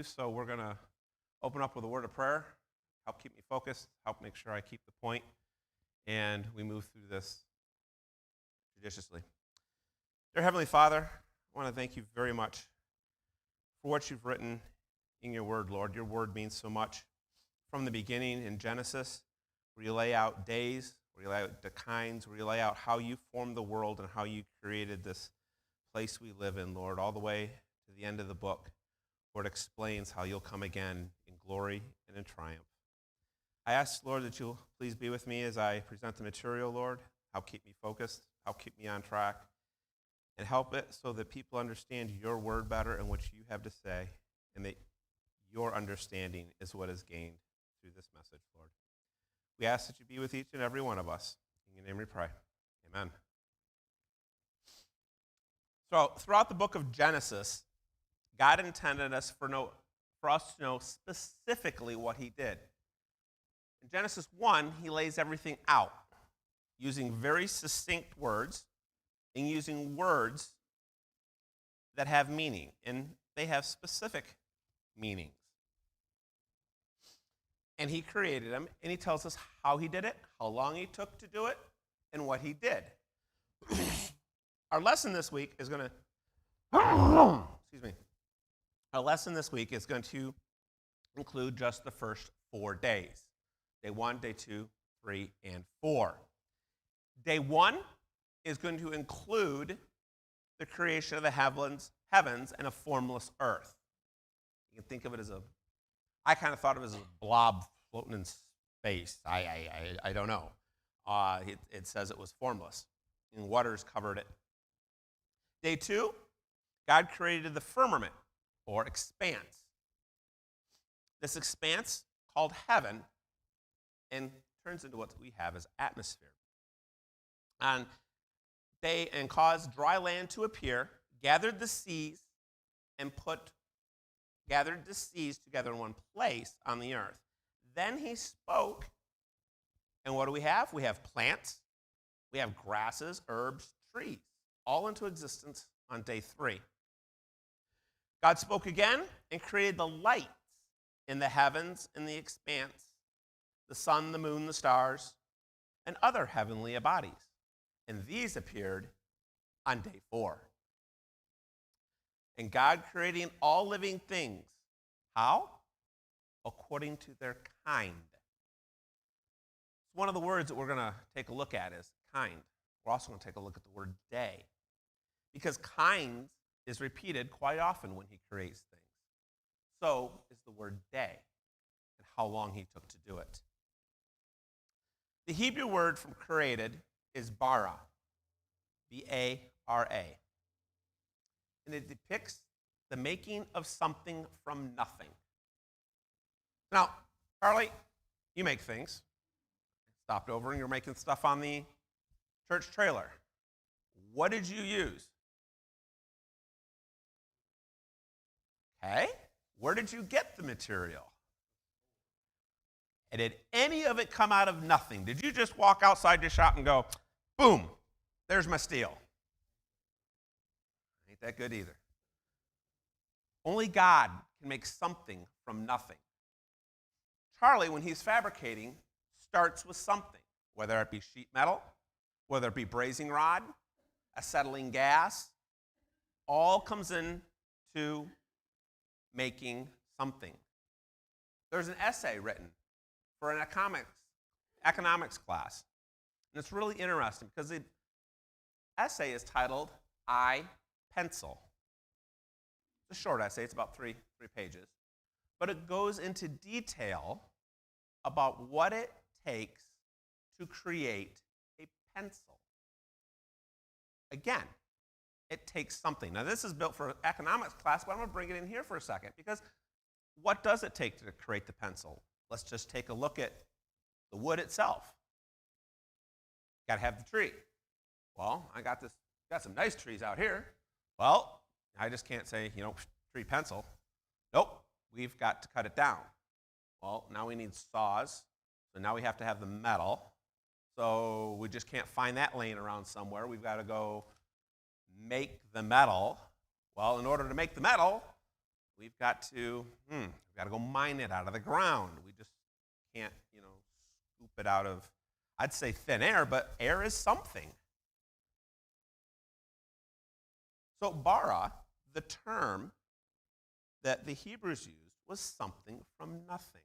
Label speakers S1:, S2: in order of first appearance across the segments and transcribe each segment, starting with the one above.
S1: So we're going to open up with a word of prayer, help keep me focused, help make sure I keep the point, and we move through this judiciously. Dear Heavenly Father, I want to thank you very much for what you've written in your word, Lord. Your word means so much. From the beginning in Genesis, where you lay out days, where you lay out the kinds, where you lay out how you formed the world and how you created this place we live in, Lord, all the way to the end of the book, where it explains how you'll come again in glory and in triumph. I ask, Lord, that you'll please be with me as I present the material, Lord. Help keep me focused, help keep me on track, and help it so that people understand your word better and what you have to say, and that your understanding is what is gained through this message, Lord. We ask that you be with each and every one of us. In your name we pray. Amen. So throughout the book of Genesis, God intended us for us to know specifically what he did. In Genesis 1, he lays everything out using very succinct words and using words that have meaning, and they have specific meanings. And he created them, and he tells us how he did it, how long he took to do it, and what he did. Our lesson this week is going to, excuse me, our lesson this week is going to include just the first 4 days. Day 1, day 2, 3, and 4. Day 1 is going to include the creation of the heavens and a formless earth. You can think of it as I kind of thought of it as a blob floating in space. I don't know. It says it was formless, and waters covered it. Day 2, God created the firmament, or expanse. This expanse, called heaven, and turns into what we have as atmosphere. And caused dry land to appear, gathered the seas together in one place on the earth. Then he spoke, and what do we have? We have plants, we have grasses, herbs, trees, all into existence on day 3. God spoke again and created the lights in the heavens and the expanse, the sun, the moon, the stars, and other heavenly bodies. And these appeared on day 4. And God creating all living things. How? According to their kind. One of the words that we're going to take a look at is kind. We're also going to take a look at the word day, because kind is repeated quite often when he creates things. So is the word day and how long he took to do it. The Hebrew word from created is bara, B-A-R-A. And it depicts the making of something from nothing. Now, Charlie, you make things. Stopped over and you're making stuff on the church trailer. What did you use? Okay, where did you get the material? And did any of it come out of nothing? Did you just walk outside your shop and go, boom, there's my steel? Ain't that good either. Only God can make something from nothing. Charlie, when he's fabricating, starts with something, whether it be sheet metal, whether it be brazing rod, acetylene gas, all comes into making something. There's an essay written for an economics class, and it's really interesting because the essay is titled I Pencil. It's a short essay, it's about three pages, but it goes into detail about what it takes to create a pencil. Again, it takes something. Now, this is built for an economics class, but I'm going to bring it in here for a second, because what does it take to create the pencil? Let's just take a look at the wood itself. Got to have the tree. Well, I got some nice trees out here. Well, I just can't say, tree pencil. Nope, we've got to cut it down. Well, now we need saws, so now we have to have the metal. So we just can't find that laying around somewhere. We've got to go make the metal. Well, in order to make the metal, we've got to go mine it out of the ground. We just can't, scoop it out of, I'd say thin air, but air is something. So bara, the term that the Hebrews used, was something from nothing.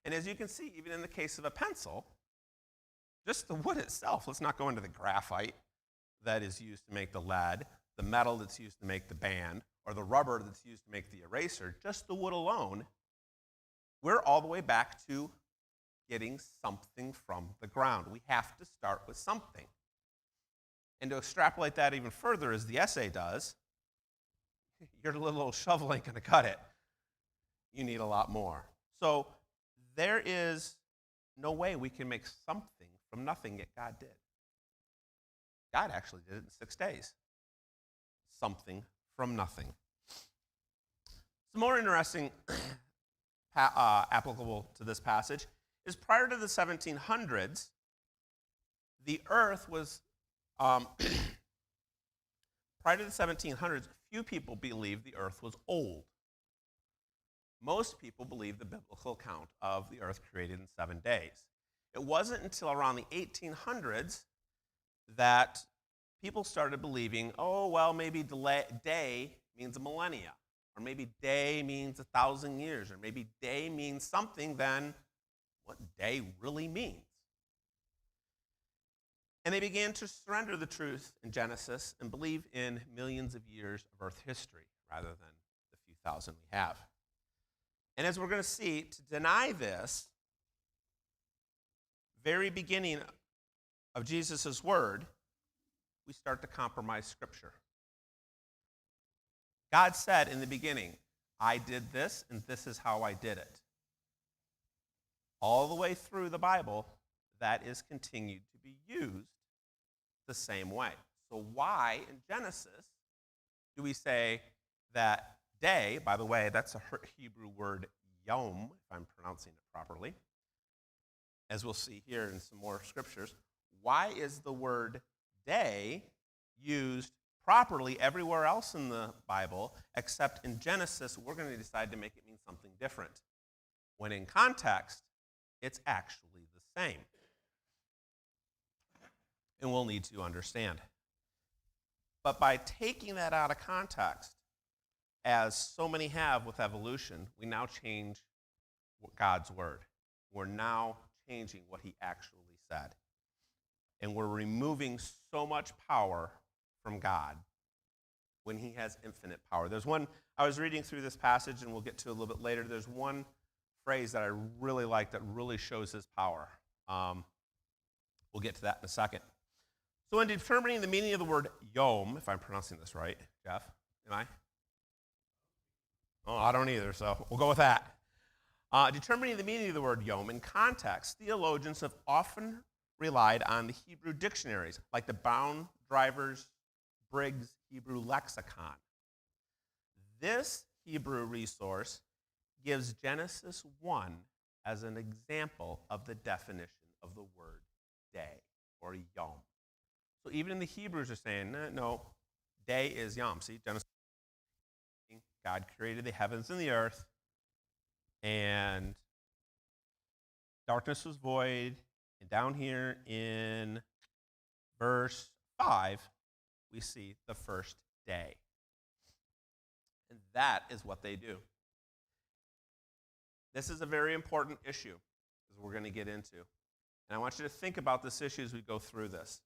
S1: And as you can see, even in the case of a pencil, just the wood itself, let's not go into the graphite that is used to make the lead, the metal that's used to make the band, or the rubber that's used to make the eraser, just the wood alone, we're all the way back to getting something from the ground. We have to start with something. And to extrapolate that even further, as the essay does, your little shovel ain't going to cut it. You need a lot more. So there is no way we can make something from nothing that God did. God actually did it in 6 days. Something from nothing. Some more interesting applicable to this passage is prior to the 1700s, the earth was, prior to the 1700s, few people believed the earth was old. Most people believed the biblical account of the earth created in 7 days. It wasn't until around the 1800s that people started believing, oh, well, maybe day means a millennia, or maybe day means 1,000 years, or maybe day means something than what day really means. And they began to surrender the truth in Genesis and believe in millions of years of earth history rather than the few thousand we have. And as we're going to see, to deny this, very beginning of Jesus' word, we start to compromise Scripture. God said in the beginning, I did this, and this is how I did it. All the way through the Bible, that is continued to be used the same way. So why in Genesis do we say that day, by the way, that's a Hebrew word yom, if I'm pronouncing it properly, as we'll see here in some more scriptures, why is the word day used properly everywhere else in the Bible, except in Genesis, we're going to decide to make it mean something different, when in context, it's actually the same. And we'll need to understand. But by taking that out of context, as so many have with evolution, we now change God's word. We're now changing what he actually said. And we're removing so much power from God when he has infinite power. There's one, I was reading through this passage, and we'll get to a little bit later. There's one phrase that I really like that really shows his power. We'll get to that in a second. So in determining the meaning of the word yom, if I'm pronouncing this right, Jeff, am I? Oh, I don't either, so we'll go with that. Determining the meaning of the word yom in context, theologians have often relied on the Hebrew dictionaries, like the Brown Drivers Briggs Hebrew Lexicon. This Hebrew resource gives Genesis 1 as an example of the definition of the word day, or yom. So even the Hebrews are saying, no, day is yom. See, Genesis, God created the heavens and the earth, and darkness was void. And down here in verse 5, we see the first day. And that is what they do. This is a very important issue, as we're going to get into. And I want you to think about this issue as we go through this.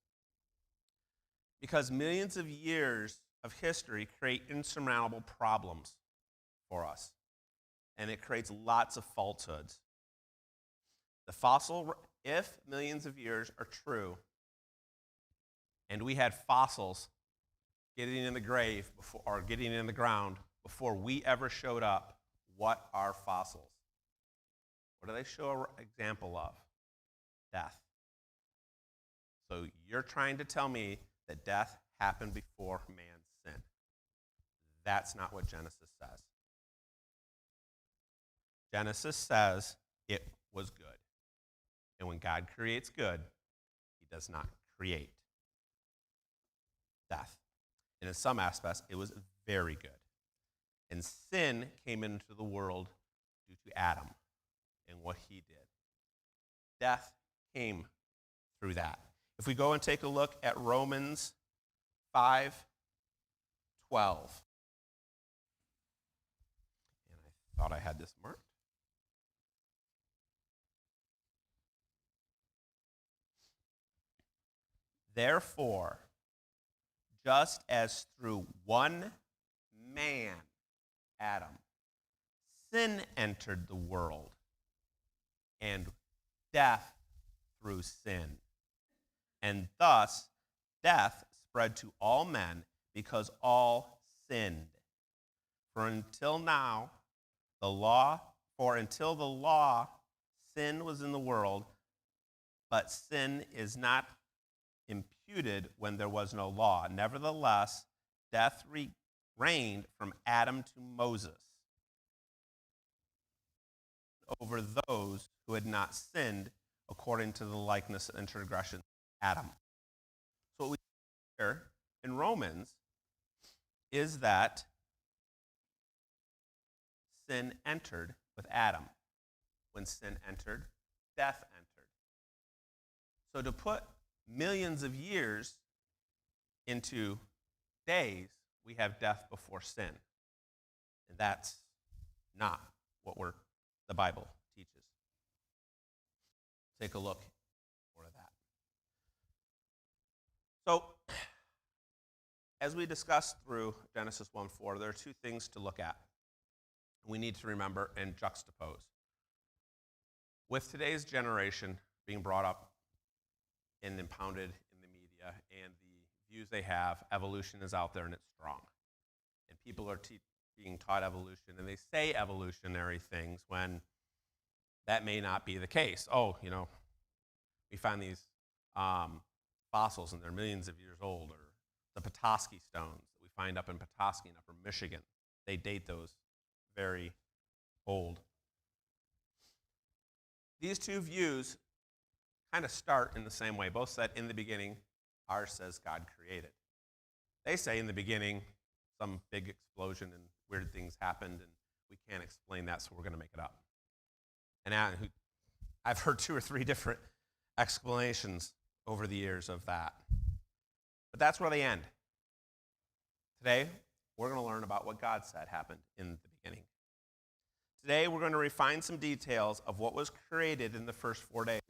S1: Because millions of years of history create insurmountable problems for us. And it creates lots of falsehoods. The fossil, if millions of years are true, and we had fossils getting in the grave before, or getting in the ground before we ever showed up, what are fossils? What do they show an example of? Death. So you're trying to tell me that death happened before man's sin. That's not what Genesis says. Genesis says it was good. And when God creates good, he does not create death. And in some aspects, it was very good. And sin came into the world due to Adam and what he did. Death came through that. If we go and take a look at Romans 5:12. And I thought I had this marked. Therefore, just as through one man, Adam, sin entered the world, and death through sin. And thus, death spread to all men because all sinned. For until the law, sin was in the world, but sin is not imputed when there was no law. Nevertheless, death reigned from Adam to Moses over those who had not sinned according to the likeness and transgression of Adam. So what we see here in Romans is that sin entered with Adam. When sin entered, death entered. So to put millions of years into days, we have death before sin. And that's not what the Bible teaches. Take a look at more of that. So, as we discussed through Genesis 1:4, there are two things to look at. We need to remember and juxtapose. With today's generation being brought up and impounded in the media and the views they have, evolution is out there and it's strong. And people are being taught evolution, and they say evolutionary things when that may not be the case. Oh, we find these fossils and they're millions of years old, or the Petoskey stones that we find up in Petoskey in upper Michigan. They date those very old. These two views kind of start in the same way. Both said in the beginning, ours says God created. They say in the beginning some big explosion and weird things happened and we can't explain that, so we're going to make it up. And I've heard 2 or 3 different explanations over the years of that. But that's where they end. Today, we're going to learn about what God said happened in the beginning. Today, we're going to refine some details of what was created in the first 4 days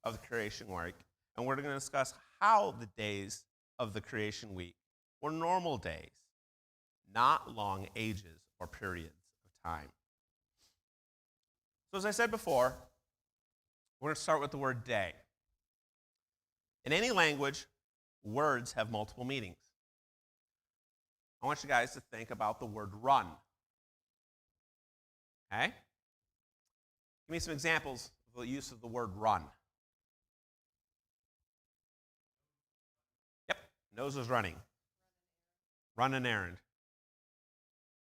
S1: of the creation week, and we're going to discuss how the days of the creation week were normal days, not long ages or periods of time. So as I said before, we're going to start with the word day. In any language, words have multiple meanings. I want you guys to think about the word run. Okay? Give me some examples of the use of the word run. Yep, nose was running. Run an errand.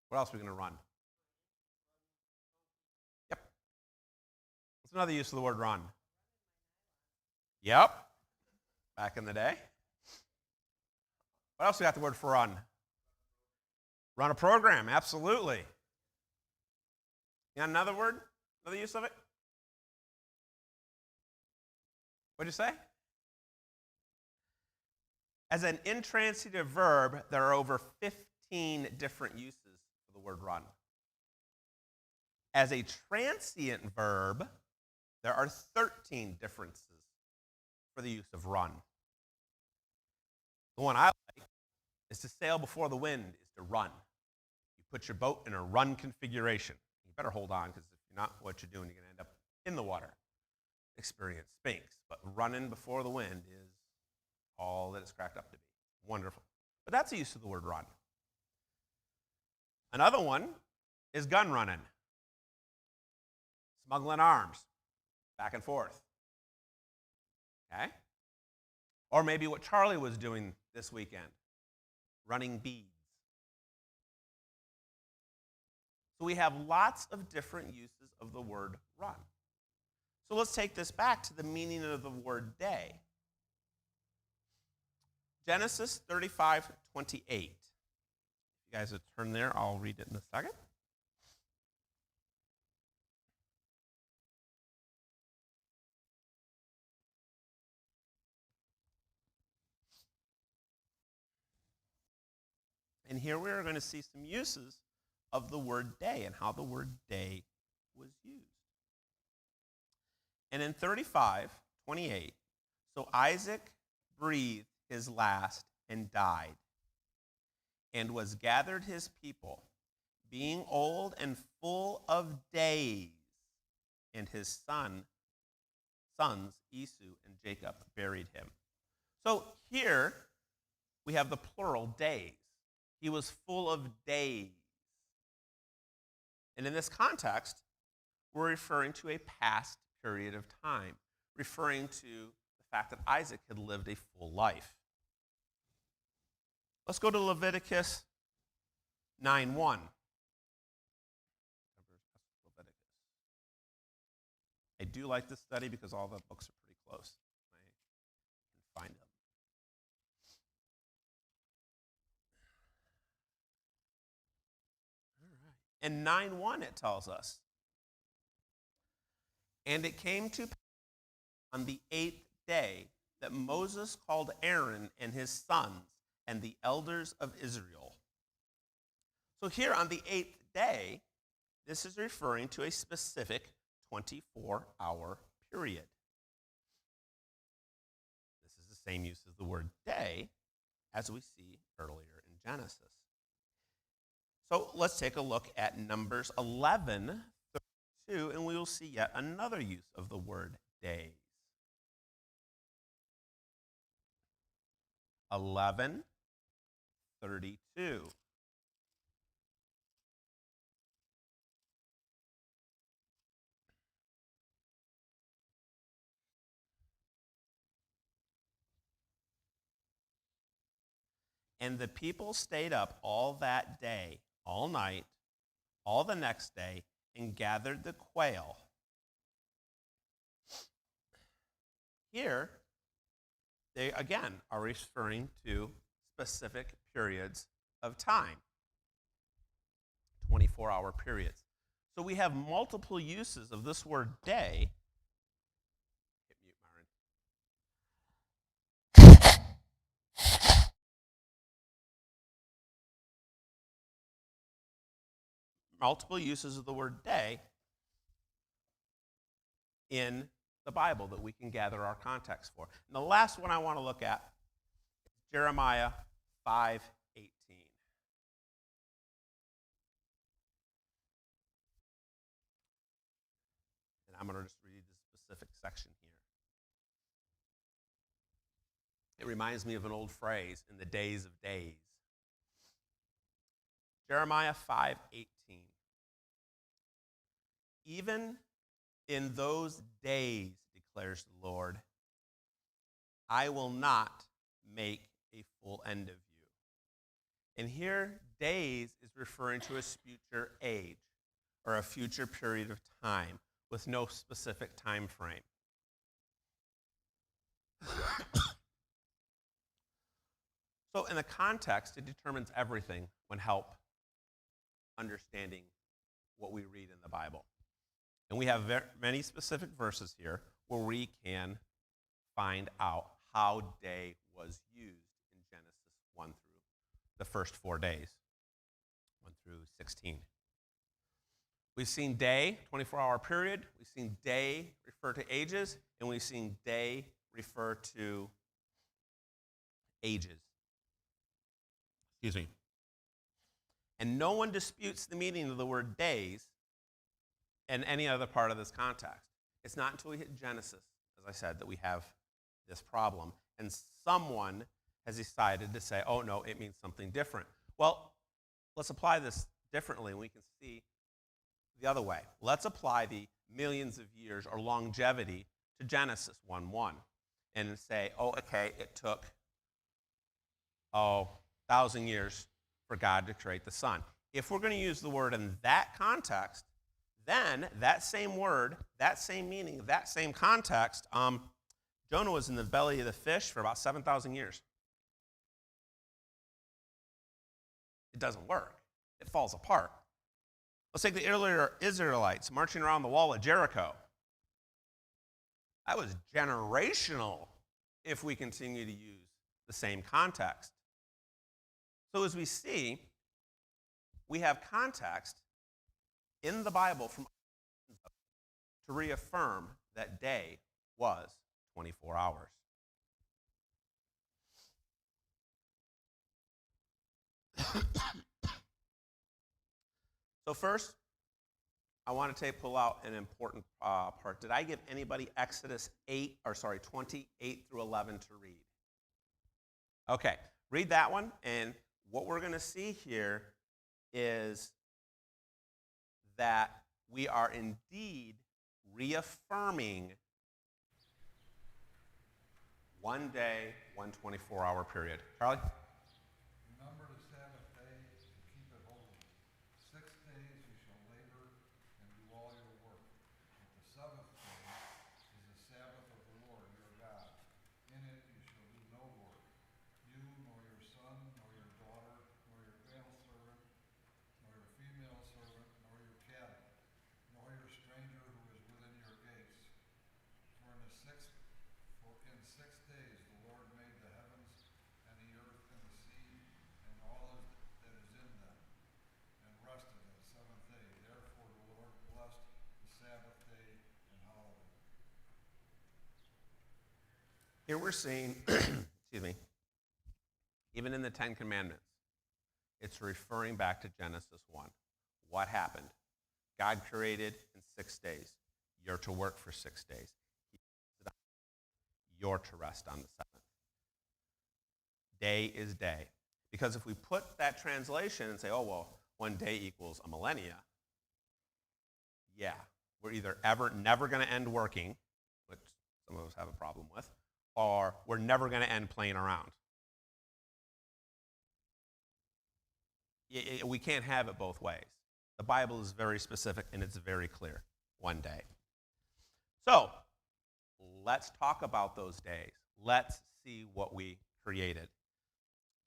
S1: What else are we going to run? Yep. What's another use of the word run? Yep. Back in the day. What else we got the word for run? Run a program, absolutely. You got another word? Another use of it? What'd you say? As an intransitive verb, there are over 15 different uses for the word run. As a transient verb, there are 13 differences for the use of run. The one I like is to sail before the wind is to run. You put your boat in a run configuration. You better hold on, because if you're not what you're doing, you're going to end up in the water. Experience stinks, but running before the wind is all that it's cracked up to be. Wonderful. But that's the use of the word run. Another one is gun running. Smuggling arms back and forth. Okay? Or maybe what Charlie was doing this weekend, running beads. So we have lots of different uses of the word run. So let's take this back to the meaning of the word day. Genesis 35:28. If you guys would turn there, I'll read it in a second. And here we are going to see some uses of the word day and how the word day was used. And in 35:28, so Isaac breathed his last and died, and was gathered his people, being old and full of days, and his sons Esau and Jacob buried him. So here we have the plural days. He was full of days. And in this context, we're referring to a past period of time, referring to the fact that Isaac had lived a full life. Let's go to Leviticus 9:1. I do like this study because all the books are pretty close. I can find them. In 9:1 it tells us, and it came to pass on the 8th day that Moses called Aaron and his sons and the elders of Israel. So here on the 8th day, this is referring to a specific 24-hour period. This is the same use as the word day as we see earlier in Genesis. So let's take a look at Numbers 11:32, and we will see yet another use of the word days. 11:32. And the people stayed up all that day, all night, all the next day, and gathered the quail. Here, they again are referring to specific periods of time, 24-hour periods. So we have multiple uses of this word day. Hit mute, Myron. Multiple uses of the word day in the Bible that we can gather our context for. And the last one I want to look at is Jeremiah 5:18. And I'm going to just read the specific section here. It reminds me of an old phrase, in the days of days. Jeremiah 5:18. Even in those days, declares the Lord, I will not make a full end of you. And here, days is referring to a future age or a future period of time with no specific time frame. So in the context, it determines everything when help understanding what we read in the Bible. And we have many specific verses here where we can find out how day was used in Genesis 1 through the first 4 days, 1 through 16. We've seen day, 24-hour period. We've seen day refer to ages, and we've seen day refer to ages. Excuse me. And no one disputes the meaning of the word days in any other part of this context. It's not until we hit Genesis, as I said, that we have this problem. And someone has decided to say, oh, no, it means something different. Well, let's apply this differently, and we can see the other way. Let's apply the millions of years or longevity to Genesis 1:1 and say, oh, okay, it took, 1,000 years for God to create the sun. If we're going to use the word in that context, then that same word, that same meaning, that same context, Jonah was in the belly of the fish for about 7,000 years. It doesn't work. It falls apart. Let's take the earlier Israelites marching around the wall of Jericho. That was generational if we continue to use the same context. So as we see, we have context in the Bible from to reaffirm that day was 24 hours. So first, I want to pull out an important part. Did I give anybody Exodus 28 through 11 to read? Okay, read that one, and what we're going to see here is that we are indeed reaffirming one day, 1 24-hour period. Charlie?
S2: Remember the Sabbath day to keep it holy. 6 days you shall labor and do all your work. But the seventh day is the Sabbath of the Lord your God. In it you shall do no work, you nor your son, nor your daughter, nor your male servant, nor your female servant, nor your cattle, nor your stranger who is within your gates. For in 6 days the Lord made the heavens and the earth and the sea and all that is in them, and rested on the seventh day. Therefore the Lord blessed the Sabbath day and holiday.
S1: Here we're seeing, excuse me, even in the Ten Commandments, it's referring back to Genesis 1. What happened? God created in 6 days. You're to work for 6 days. You're to rest on the seventh. Day is day. Because if we put that translation and say, oh, well, 1 day equals a millennia, yeah, we're either never going to end working, which some of us have a problem with, or we're never going to end playing around. We can't have it both ways. The Bible is very specific and it's very clear. 1 day. So, let's talk about those days. Let's see what we created.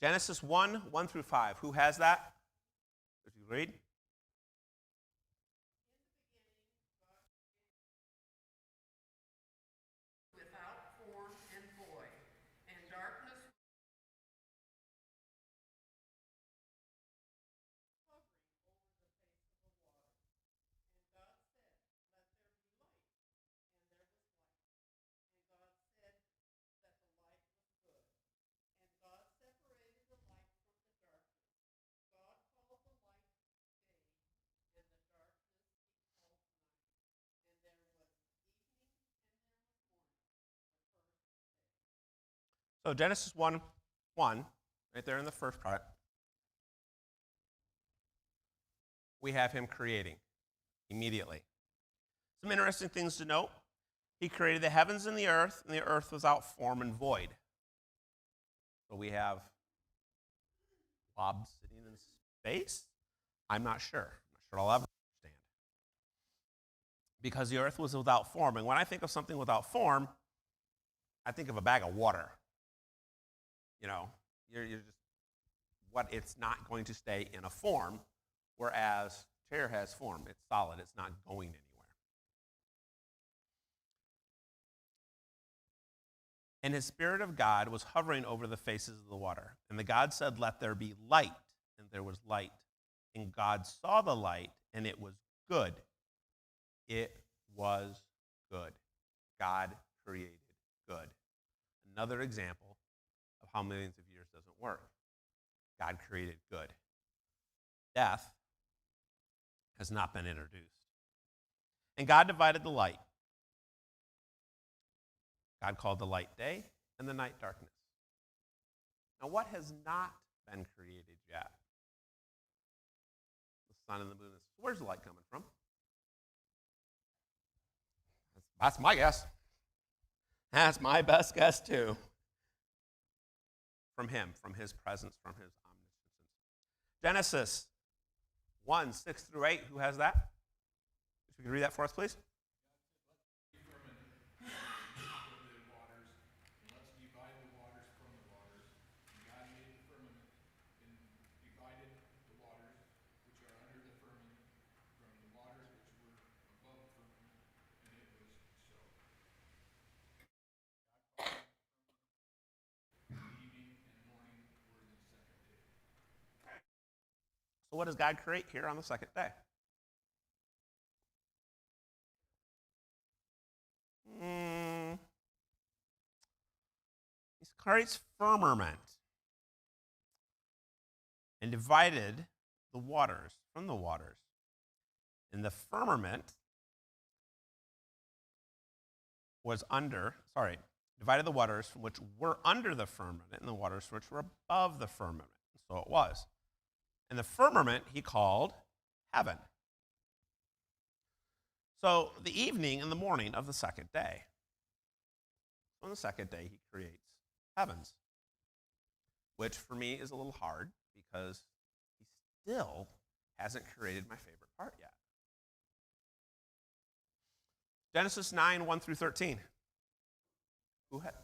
S1: Genesis 1 through 5. Who has that? If you read.
S3: Without form and void, and darkness hovering over the face of the water. And God said, let there be light. And there was light. And God said that the light was good. And God separated the light from the darkness. God called the light day, and the darkness he called night. And there was evening, and there was morning, the first day.
S1: So Genesis 1, right there in the first part, we have him creating immediately. Some interesting things to note. He created the heavens and the earth was without form and void. So we have blobs sitting in space? I'm not sure. I'm not sure I'll ever understand. Because the earth was without form. And when I think of something without form, I think of a bag of water. You know, you're just, it's not going to stay in a form, whereas chair has form. It's solid. It's not going anywhere. And his Spirit of God was hovering over the faces of the water. And the God said, let there be light. And there was light. And God saw the light, and it was good. It was good. God created good. Another example of how millions of years doesn't work. God created good. Death has not been introduced. And God divided the light. God called the light day and the night darkness. Now, what has not been created yet? The sun and the moon. Where's the light coming from? That's my guess. That's my best guess, too. From him, from his presence, from his omniscience. Genesis 1, 6 through 8. Who has that? If you could read that for us, please. So what does God create here on the second day? He creates firmament and divided the waters from the waters. And the firmament divided the waters from which were under the firmament and the waters which were above the firmament. So it was. And the firmament he called heaven. So the evening and the morning of the second day. On the second day, he creates heavens, which for me is a little hard because he still hasn't created my favorite part yet. Genesis 9, 1 through 13. Who had?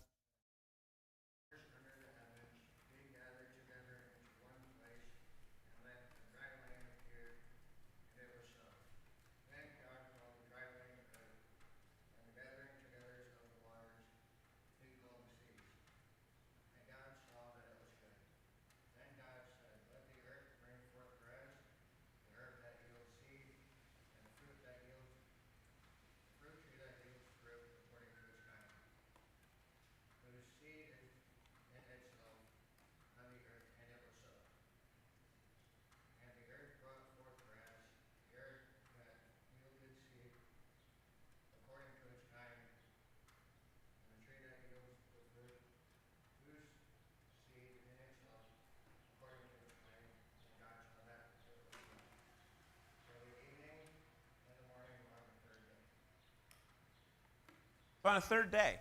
S1: So on a third day,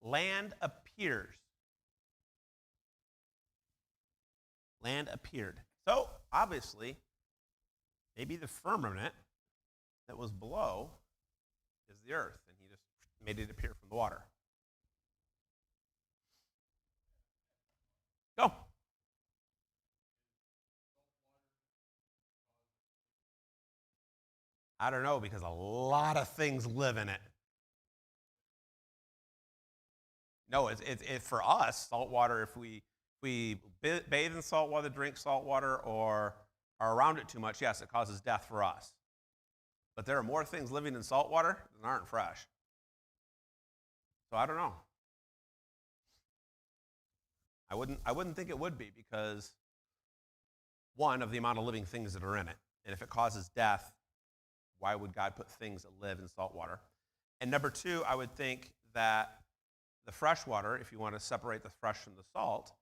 S1: land appears. Land appeared. So obviously, maybe the firmament that was below is the earth, and he just made it appear from the water. Go. I don't know, because a lot of things live in it. No, it's for us, salt water, if we bathe in salt water, drink salt water, or are around it too much, yes, it causes death for us. But there are more things living in salt water than aren't fresh. So I don't know. I wouldn't think it would be, because one, of the amount of living things that are in it. And if it causes death, why would God put things that live in salt water? And number two, I would think that the fresh water, if you want to separate the fresh from the salt,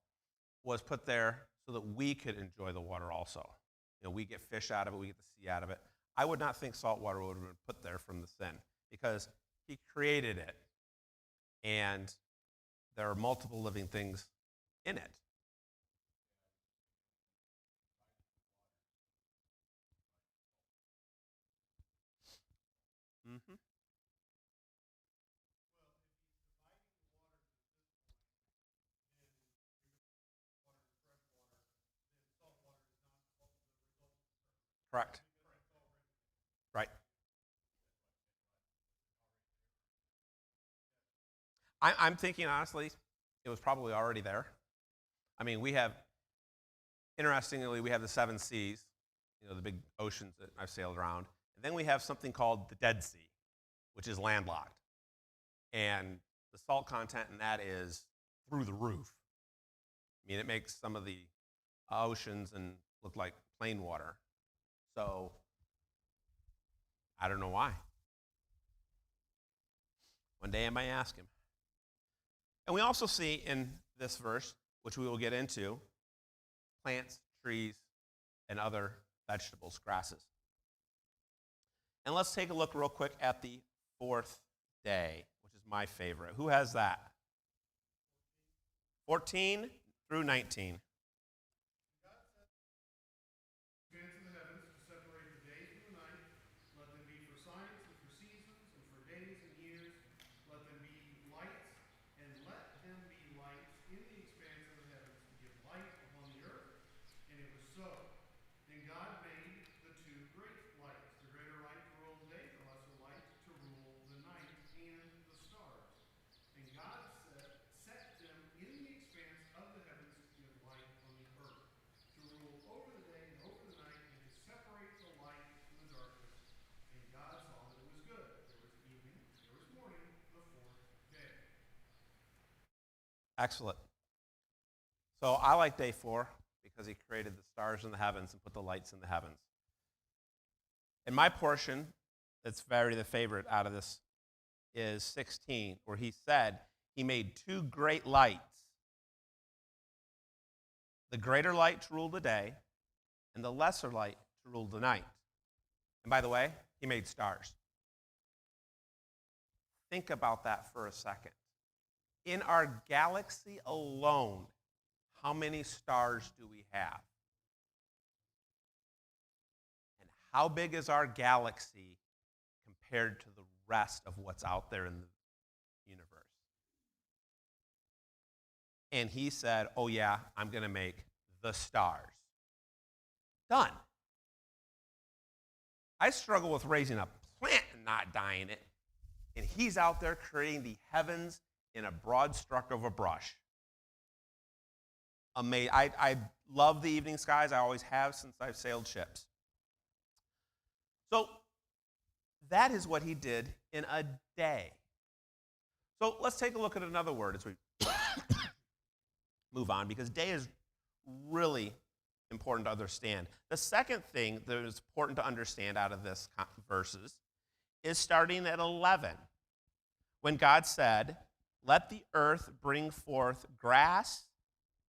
S1: was put there so that we could enjoy the water also. You know, we get fish out of it, we get the sea out of it. I would not think salt water would have been put there from the sin, because he created it, and there are multiple living things in it. Mm-hmm. Correct. Right. I'm thinking, honestly, it was probably already there. I mean, interestingly, we have the seven seas, you know, the big oceans that I've sailed around. And then we have something called the Dead Sea, which is landlocked. And the salt content in that is through the roof. I mean, it makes some of the oceans and look like plain water. So I don't know why. One day I might ask him. And we also see in this verse, which we will get into, plants, trees, and other vegetables, grasses. And let's take a look real quick at the fourth day, which is my favorite. Who has that? 14 through 19. Excellent. So I like day 4 because he created the stars in the heavens and put the lights in the heavens. And my portion, that's very the favorite out of this, is 16, where he said he made 2 great lights. The greater light to rule the day, and the lesser light to rule the night. And by the way, he made stars. Think about that for a second. In our galaxy alone, how many stars do we have? And how big is our galaxy compared to the rest of what's out there in the universe? And he said, oh yeah, I'm going to make the stars. Done. I struggle with raising a plant and not dying it. And he's out there creating the heavens in a broad stroke of a brush. Amazing. I love the evening skies. I always have since I've sailed ships. So that is what he did in a day. So let's take a look at another word as we move on, because day is really important to understand. The second thing that is important to understand out of this verses is starting at 11, when God said, let the earth bring forth grass,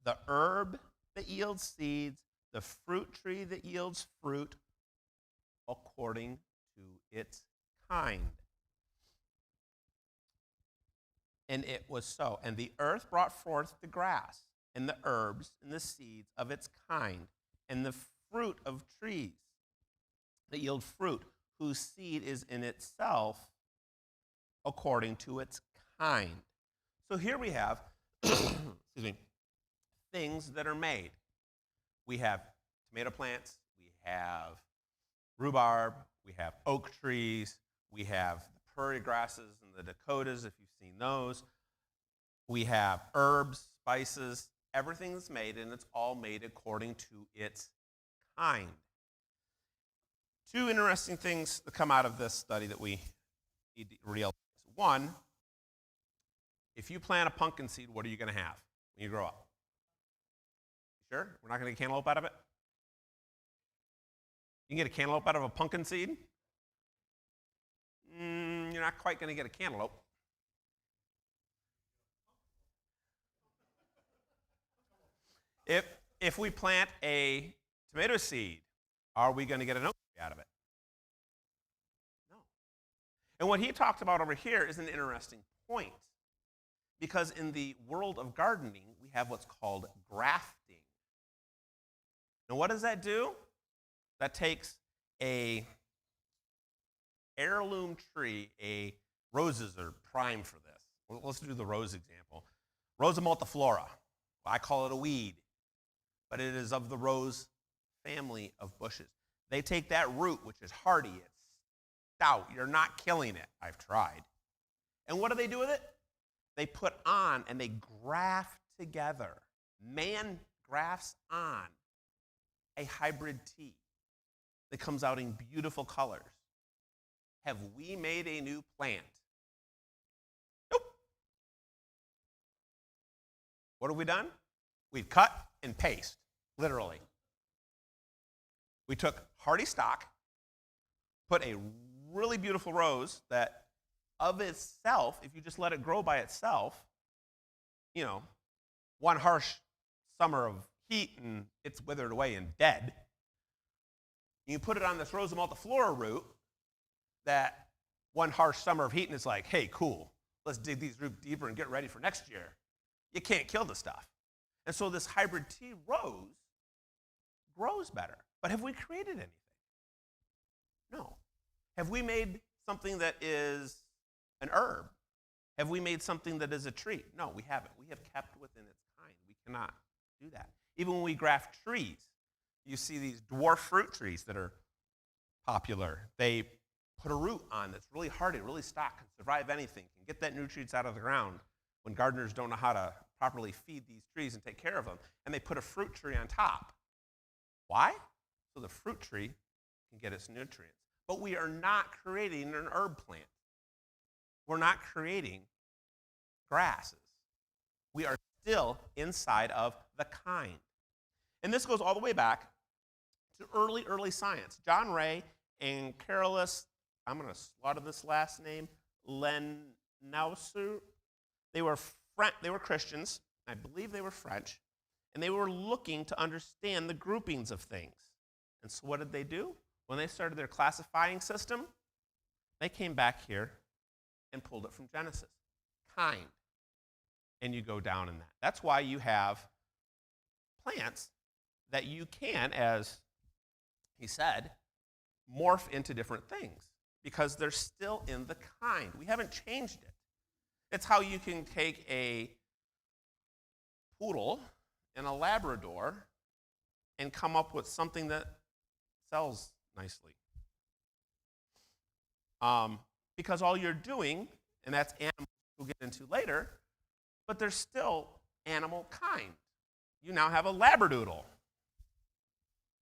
S1: the herb that yields seeds, the fruit tree that yields fruit, according to its kind. And it was so. And the earth brought forth the grass, and the herbs, and the seeds of its kind, and the fruit of trees that yield fruit, whose seed is in itself according to its kind. So here we have excuse me, things that are made. We have tomato plants, we have rhubarb, we have oak trees, we have the prairie grasses in the Dakotas, if you've seen those. We have herbs, spices, everything that's made, and it's all made according to its kind. 2 interesting things that come out of this study that we need to realize. One, if you plant a pumpkin seed, what are you going to have when you grow up? You sure? We're not going to get cantaloupe out of it? You can get a cantaloupe out of a pumpkin seed? You're not quite going to get a cantaloupe. If we plant a tomato seed, are we going to get an oak tree out of it? No. And what he talked about over here is an interesting point, because in the world of gardening, we have what's called grafting. Now, what does that do? That takes a heirloom tree, roses are prime for this. Let's do the rose example. Rosa multiflora. I call it a weed, but it is of the rose family of bushes. They take that root, which is hardy, it's stout, you're not killing it. I've tried. And what do they do with it? They put on and they graft together. Man grafts on a hybrid tea that comes out in beautiful colors. Have we made a new plant? Nope. What have we done? We've cut and paste, literally. We took hardy stock, put a really beautiful rose that of itself, if you just let it grow by itself, one harsh summer of heat and it's withered away and dead. You put it on this Rosa multiflora root that one harsh summer of heat and it's like, hey, cool, let's dig these roots deeper and get ready for next year. You can't kill the stuff. And so this hybrid tea rose grows better. But have we created anything? No. Have we made something that is an herb? Have we made something that is a tree? No, we haven't. We have kept within its kind. We cannot do that. Even when we graft trees, you see these dwarf fruit trees that are popular. They put a root on that's really hardy, really stock, can survive anything, can get that nutrients out of the ground when gardeners don't know how to properly feed these trees and take care of them. And they put a fruit tree on top. Why? So the fruit tree can get its nutrients. But we are not creating an herb plant. We're not creating grasses. We are still inside of the kind. And this goes all the way back to early science. John Ray and Carolus, I'm going to slaughter this last name, Lenausu, they were Christians. I believe they were French. And they were looking to understand the groupings of things. And so what did they do? When they started their classifying system, they came back here and pulled it from Genesis. Kind. And you go down in that. That's why you have plants that you can, as he said, morph into different things because they're still in the kind. We haven't changed it. It's how you can take a poodle and a Labrador and come up with something that sells nicely. Because all you're doing, and that's animals we'll get into later, but they're still animal kind. You now have a Labradoodle,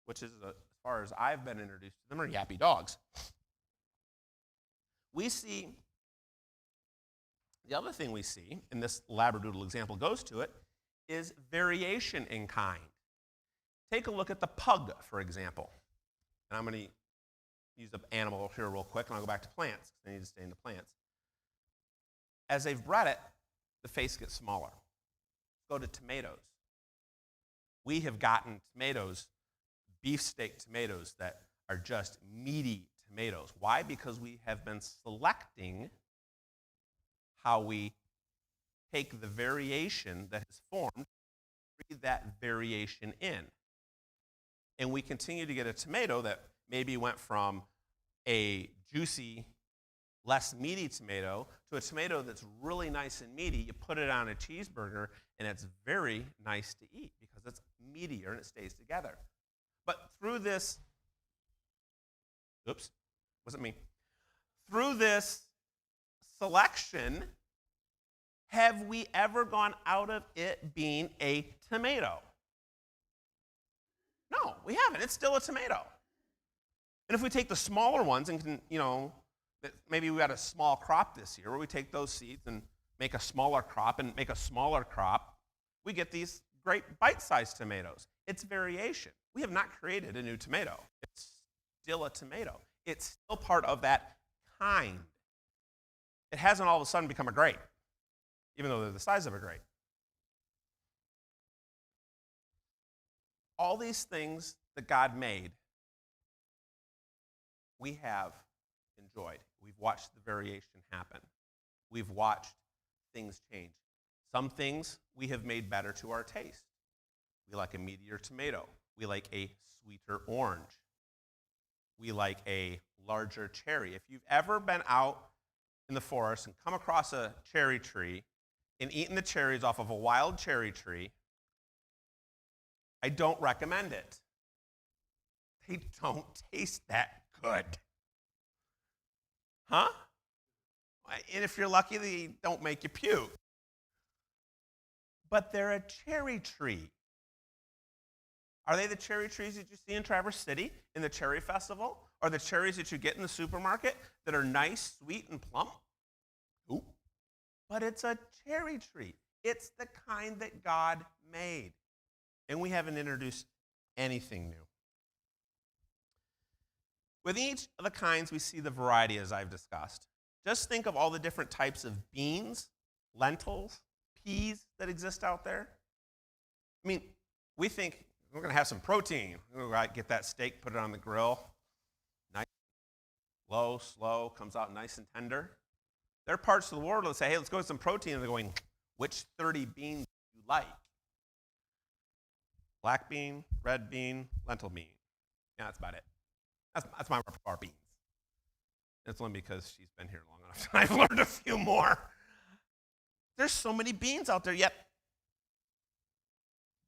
S1: which is, as far as I've been introduced to them, are yappy dogs. We see, the other thing we see, and this Labradoodle example goes to it, is variation in kind. Take a look at the pug, for example. And I'm going to use the animal here real quick, and I'll go back to plants, because I need to stay in the plants. As they've bred it, the face gets smaller. Go to tomatoes. We have gotten tomatoes, beefsteak tomatoes, that are just meaty tomatoes. Why? Because we have been selecting how we take the variation that is formed, breathe that variation in. And we continue to get a tomato that maybe went from a juicy, less meaty tomato to a tomato that's really nice and meaty. You put it on a cheeseburger, and it's very nice to eat because it's meatier and it stays together. But through this, wasn't me. Through this selection, have we ever gone out of it being a tomato? No, we haven't. It's still a tomato. And if we take the smaller ones and can, maybe we had a small crop this year where we take those seeds and make a smaller crop and make a smaller crop, we get these great bite-sized tomatoes. It's variation. We have not created a new tomato. It's still a tomato. It's still part of that kind. It hasn't all of a sudden become a grape, even though they're the size of a grape. All these things that God made, we have enjoyed. We've watched the variation happen. We've watched things change. Some things we have made better to our taste. We like a meatier tomato. We like a sweeter orange. We like a larger cherry. If you've ever been out in the forest and come across a cherry tree and eaten the cherries off of a wild cherry tree, I don't recommend it. They don't taste that good. Huh? And if you're lucky, they don't make you puke. But they're a cherry tree. Are they the cherry trees that you see in Traverse City in the cherry festival? Or the cherries that you get in the supermarket that are nice, sweet, and plump? Nope. But it's a cherry tree. It's the kind that God made. And we haven't introduced anything new. With each of the kinds, we see the variety, as I've discussed. Just think of all the different types of beans, lentils, peas that exist out there. I mean, we think we're going to have some protein. We're going to get that steak, put it on the grill. Nice, low, slow, comes out nice and tender. There are parts of the world that say, hey, let's go with some protein. And they're going, which 30 beans do you like? Black bean, red bean, lentil bean. Yeah, that's about it. That's my repertoire beans. It's only because she's been here long enough. I've learned a few more. There's so many beans out there, yet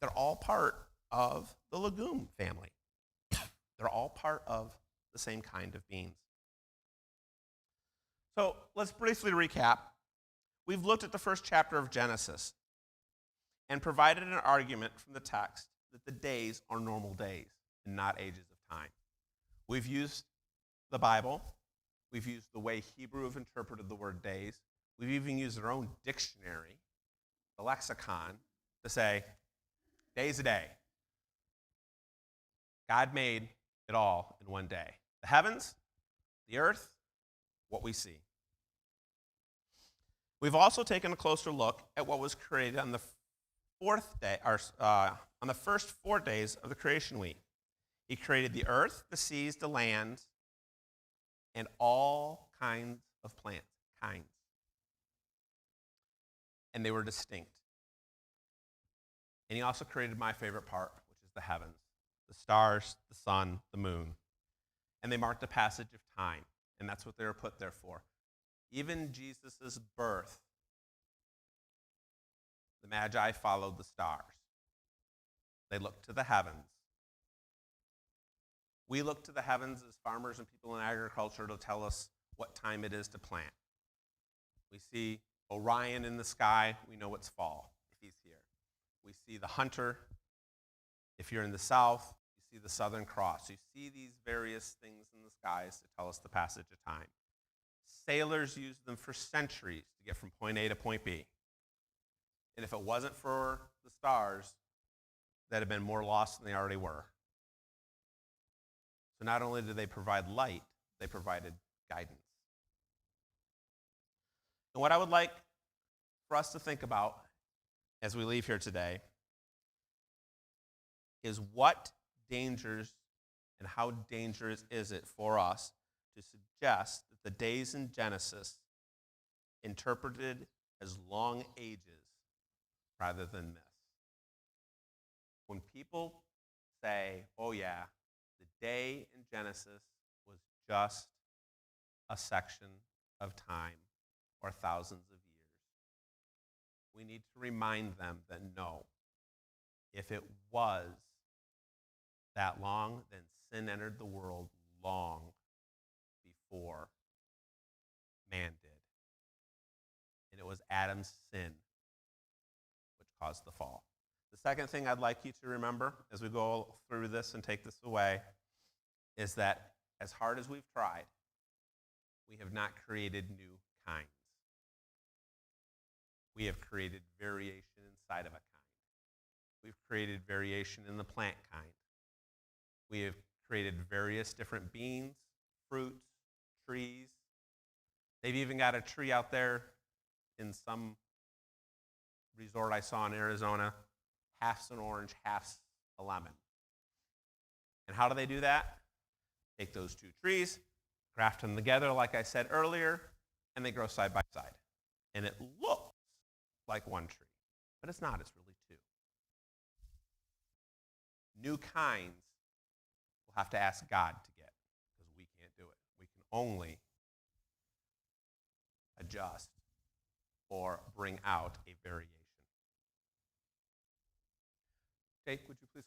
S1: they're all part of the legume family. They're all part of the same kind of beans. So let's briefly recap. We've looked at the first chapter of Genesis and provided an argument from the text that the days are normal days and not ages of time. We've used the Bible. We've used the way Hebrew have interpreted the word days. We've even used their own dictionary, the lexicon, to say, day's a day. God made it all in one day. The heavens, the earth, what we see. We've also taken a closer look at what was created on the fourth day, on the first 4 days of the creation week. He created the earth, the seas, the land, and all kinds of plants. Kinds. And they were distinct. And he also created my favorite part, which is the heavens, the stars, the sun, the moon. And they marked a passage of time, and that's what they were put there for. Even Jesus' birth, the Magi followed the stars. They looked to the heavens. We look to the heavens as farmers and people in agriculture to tell us what time it is to plant. We see Orion in the sky, we know it's fall if he's here. We see the hunter. If you're in the south, you see the Southern Cross. You see these various things in the skies to tell us the passage of time. Sailors used them for centuries to get from point A to point B. And if it wasn't for the stars, they'd have been more lost than they already were. So not only did they provide light, they provided guidance. And what I would like for us to think about as we leave here today is what dangers and how dangerous is it for us to suggest that the days in Genesis interpreted as long ages rather than myths. When people say, oh yeah, the day in Genesis was just a section of time or thousands of years, we need to remind them that no, if it was that long, then sin entered the world long before man did. And it was Adam's sin which caused the fall. The second thing I'd like you to remember as we go through this and take this away is that as hard as we've tried, we have not created new kinds. We have created variation inside of a kind. We've created variation in the plant kind. We have created various different beans, fruits, trees. They've even got a tree out there in some resort I saw in Arizona, half's an orange, half's a lemon. And how do they do that? Take those two trees, graft them together, like I said earlier, and they grow side by side. And it looks like one tree, but it's not, it's really two. New kinds we'll have to ask God to get because we can't do it. We can only adjust or bring out a variation. Jake, would you please